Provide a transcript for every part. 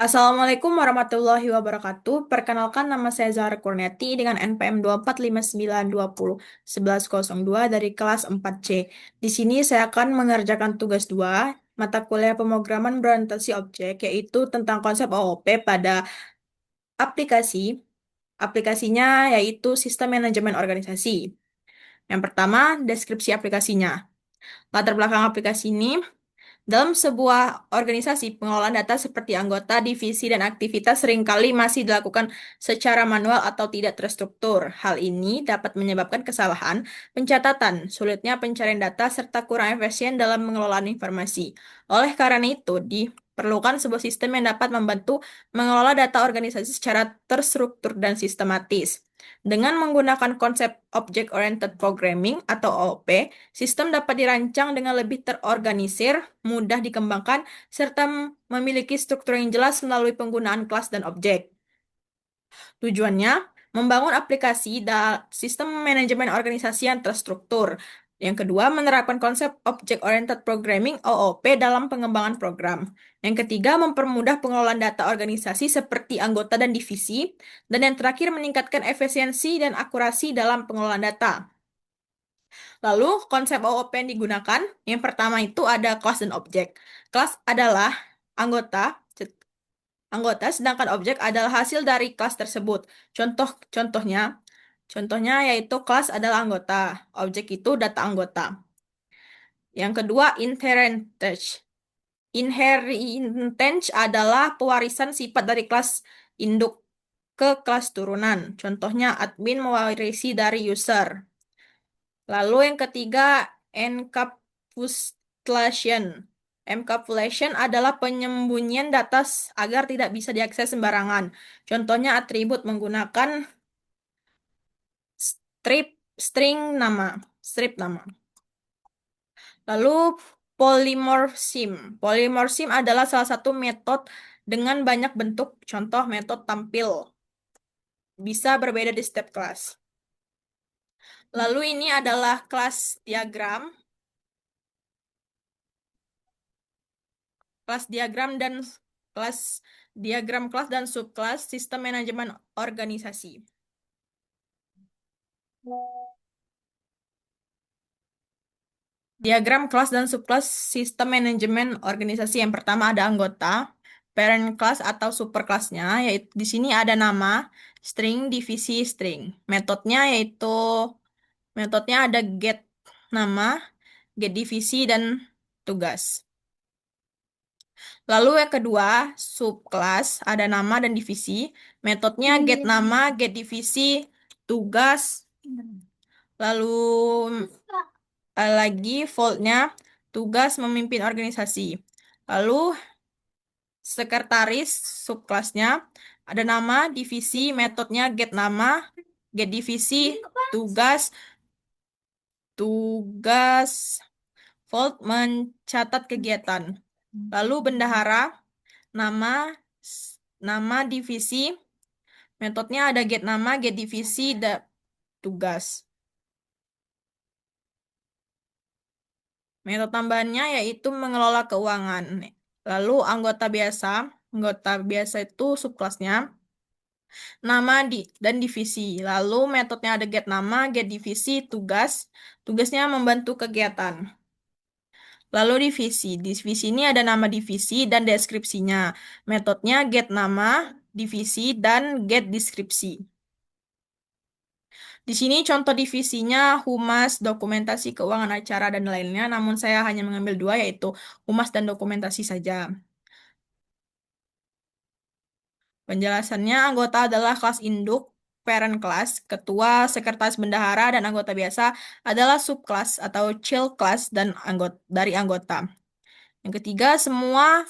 Assalamualaikum warahmatullahi wabarakatuh. Perkenalkan nama saya Zahra Kurniati dengan NPM 245921102 dari kelas 4C. Di sini saya akan mengerjakan tugas 2 mata kuliah pemrograman berorientasi objek, yaitu tentang konsep OOP pada aplikasi. Aplikasinya yaitu Sistem Manajemen Organisasi. Yang pertama, deskripsi aplikasinya. Latar belakang aplikasi ini dalam sebuah organisasi, pengelolaan data seperti anggota, divisi, dan aktivitas seringkali masih dilakukan secara manual atau tidak terstruktur. Hal ini dapat menyebabkan kesalahan pencatatan, sulitnya pencarian data, serta kurang efisien dalam pengelolaan informasi. Oleh karena itu, diperlukan sebuah sistem yang dapat membantu mengelola data organisasi secara terstruktur dan sistematis. Dengan menggunakan konsep Object Oriented Programming atau OOP, sistem dapat dirancang dengan lebih terorganisir, mudah dikembangkan, serta memiliki struktur yang jelas melalui penggunaan kelas dan objek. Tujuannya, membangun aplikasi dan sistem manajemen organisasi yang terstruktur. Yang kedua, menerapkan konsep Object-Oriented Programming (OOP) dalam pengembangan program. Yang ketiga, mempermudah pengelolaan data organisasi seperti anggota dan divisi. Dan yang terakhir, meningkatkan efisiensi dan akurasi dalam pengelolaan data. Lalu, konsep OOP yang digunakan, yang pertama itu ada kelas dan objek. Kelas adalah anggota, sedangkan objek adalah hasil dari kelas tersebut. Contohnya, contohnya yaitu kelas adalah anggota, objek itu data anggota. Yang kedua, inheritance. Inheritance adalah pewarisan sifat dari kelas induk ke kelas turunan. Contohnya, admin mewarisi dari user. Lalu yang ketiga, encapsulation. Encapsulation adalah penyembunyian data agar tidak bisa diakses sembarangan. Contohnya atribut menggunakan strip string nama, strip nama. Lalu polymorphism. Polymorphism adalah salah satu metode dengan banyak bentuk. Contoh metode tampil bisa berbeda di setiap kelas. Lalu ini adalah kelas diagram. Kelas diagram dan kelas diagram kelas dan subkelas sistem manajemen organisasi. Diagram kelas dan subkelas sistem manajemen organisasi. Yang pertama ada anggota, parent class atau superkelasnya, yaitu di sini ada nama, string, divisi, string. Metodenya ada get nama, get divisi, dan tugas. Lalu yang kedua, subkelas, ada nama dan divisi. Metodenya get nama, get divisi, tugas. Lalu lagi foldnya, tugas memimpin organisasi. Lalu sekretaris, subkelasnya, ada nama, divisi, metodenya get nama, get divisi, tugas, tugas, fold mencatat kegiatan. Lalu bendahara, nama, nama divisi, metodenya ada get nama, get divisi, tugas. Metode tambahannya yaitu mengelola keuangan. Lalu anggota biasa itu subkelasnya, nama dan divisi. Lalu metodenya ada get nama, get divisi, tugas. Tugasnya membantu kegiatan. Lalu divisi. Divisi ini ada nama divisi dan deskripsinya. Metodenya get nama, divisi, dan get deskripsi. Di sini contoh divisinya humas, dokumentasi, keuangan acara, dan lainnya. Namun saya hanya mengambil dua, yaitu humas dan dokumentasi saja. Penjelasannya, anggota adalah kelas induk, parent class, ketua, sekretaris bendahara, dan anggota biasa adalah subkelas atau child class dan dari anggota. Yang ketiga, semua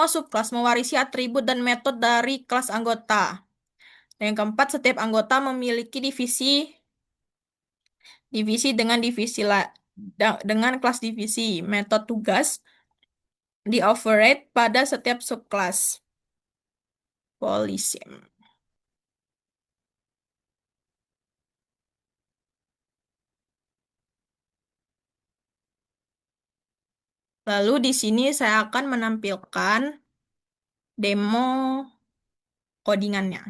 subkelas mewarisi atribut dan metode dari kelas anggota. Dan yang keempat, setiap anggota memiliki divisi dengan kelas divisi. Metode tugas di override pada setiap subkelas. Polisim. Lalu di sini saya akan menampilkan demo codingannya.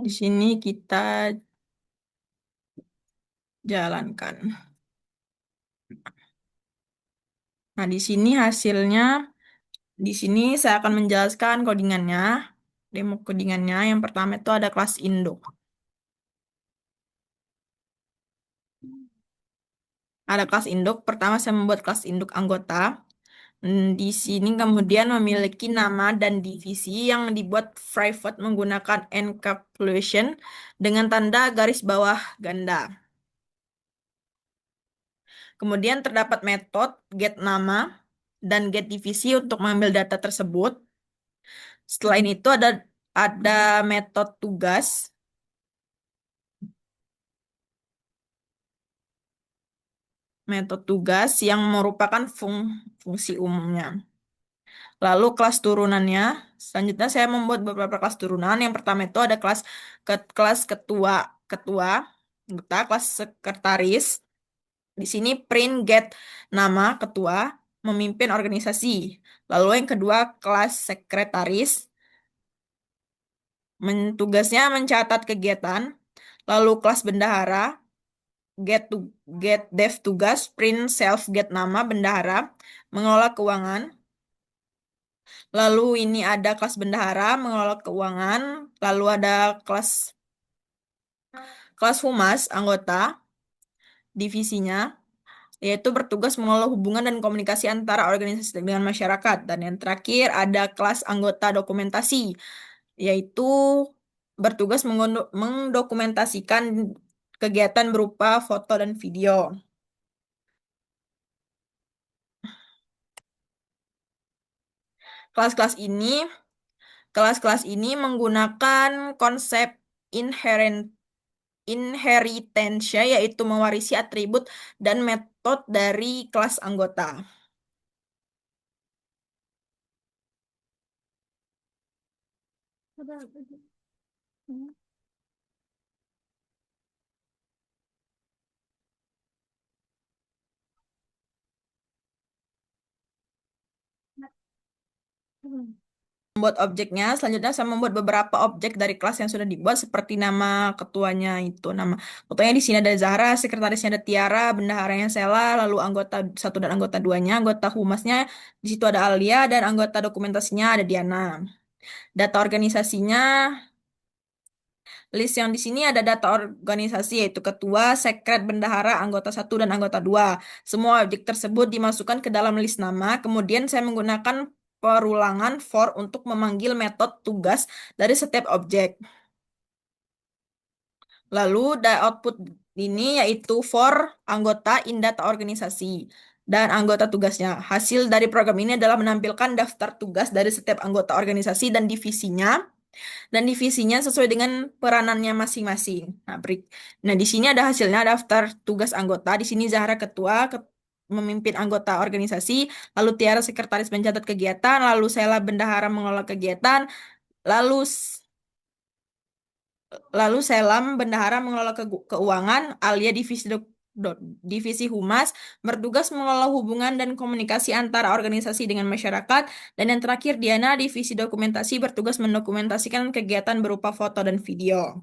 Di sini kita jalankan. Nah, di sini hasilnya, di sini saya akan menjelaskan codingannya, demo codingannya. Yang pertama itu ada kelas induk. Ada kelas induk. Pertama saya membuat kelas induk anggota. Di sini kemudian memiliki nama dan divisi yang dibuat private menggunakan encapsulation dengan tanda garis bawah ganda. Kemudian terdapat metode get nama dan get divisi untuk mengambil data tersebut. Selain itu ada metode tugas, yang merupakan fungsi umumnya. Lalu kelas turunannya, selanjutnya saya membuat beberapa kelas turunan. Yang pertama itu ada kelas ketua, ketua, anggota, kelas sekretaris. Di sini print get nama ketua, memimpin organisasi. Lalu yang kedua kelas sekretaris, tugasnya mencatat kegiatan. Lalu kelas bendahara, get dev tugas, print self get nama bendahara, mengelola keuangan. Lalu ini ada kelas bendahara, mengelola keuangan. Lalu ada kelas kelas humas, anggota, divisinya, yaitu bertugas mengelola hubungan dan komunikasi antara organisasi dengan masyarakat. Dan yang terakhir ada kelas anggota dokumentasi, yaitu bertugas mendokumentasikan kegiatan berupa foto dan video. Kelas-kelas ini Kelas-kelas ini menggunakan konsep inherent inheritance, yaitu mewarisi atribut dan metode dari kelas anggota. Membuat objeknya, selanjutnya saya membuat beberapa objek dari kelas yang sudah dibuat seperti nama ketuanya itu. Nama ketuanya di sini ada Zahra, sekretarisnya ada Tiara, bendaharanya Sela, lalu anggota satu dan anggota duanya, anggota humasnya di situ ada Alia, dan anggota dokumentasinya ada Diana. Data organisasinya, list yang di sini ada data organisasi yaitu ketua, sekret, bendahara, anggota satu dan anggota dua. Semua objek tersebut dimasukkan ke dalam list nama. Kemudian saya menggunakan perulangan for untuk memanggil metode tugas dari setiap objek. Lalu output ini yaitu for anggota in data organisasi dan anggota tugasnya. Hasil dari program ini adalah menampilkan daftar tugas dari setiap anggota organisasi dan divisinya sesuai dengan peranannya masing-masing. Nah, di sini ada hasilnya daftar tugas anggota. Di sini Zahra ketua, memimpin anggota organisasi, lalu Tiara sekretaris mencatat kegiatan, lalu Sela bendahara mengelola kegiatan, lalu lalu Selam bendahara mengelola keuangan, Alia divisi humas bertugas mengelola hubungan dan komunikasi antara organisasi dengan masyarakat, dan yang terakhir Diana divisi dokumentasi bertugas mendokumentasikan kegiatan berupa foto dan video.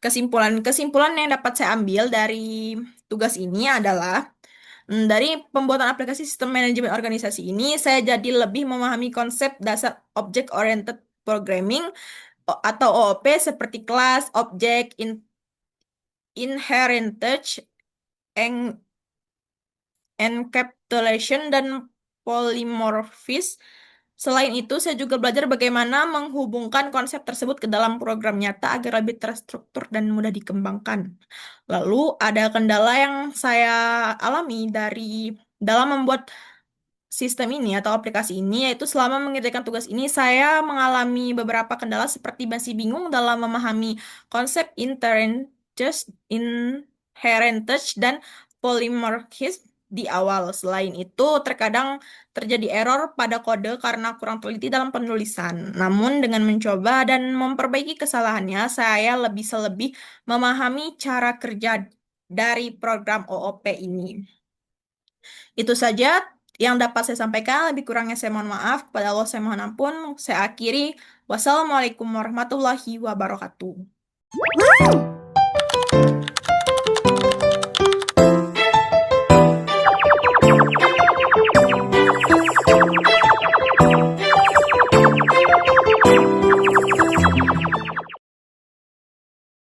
Kesimpulan yang dapat saya ambil dari tugas ini adalah dari pembuatan aplikasi sistem manajemen organisasi ini, saya jadi lebih memahami konsep dasar Object Oriented Programming atau OOP seperti kelas, objek, inheritance, encapsulation, dan polymorphism. Selain itu, saya juga belajar bagaimana menghubungkan konsep tersebut ke dalam program nyata agar lebih terstruktur dan mudah dikembangkan. Lalu, ada kendala yang saya alami dalam membuat sistem ini atau aplikasi ini, yaitu selama mengerjakan tugas ini, saya mengalami beberapa kendala seperti masih bingung dalam memahami konsep inherent touch dan polymorphism di awal. Selain itu, terkadang terjadi error pada kode karena kurang teliti dalam penulisan. Namun, dengan mencoba dan memperbaiki kesalahannya, saya lebih memahami cara kerja dari program OOP ini. Itu saja yang dapat saya sampaikan. Lebih kurangnya saya mohon maaf. Kepada Allah saya mohon ampun. Saya akhiri. Wassalamualaikum warahmatullahi wabarakatuh.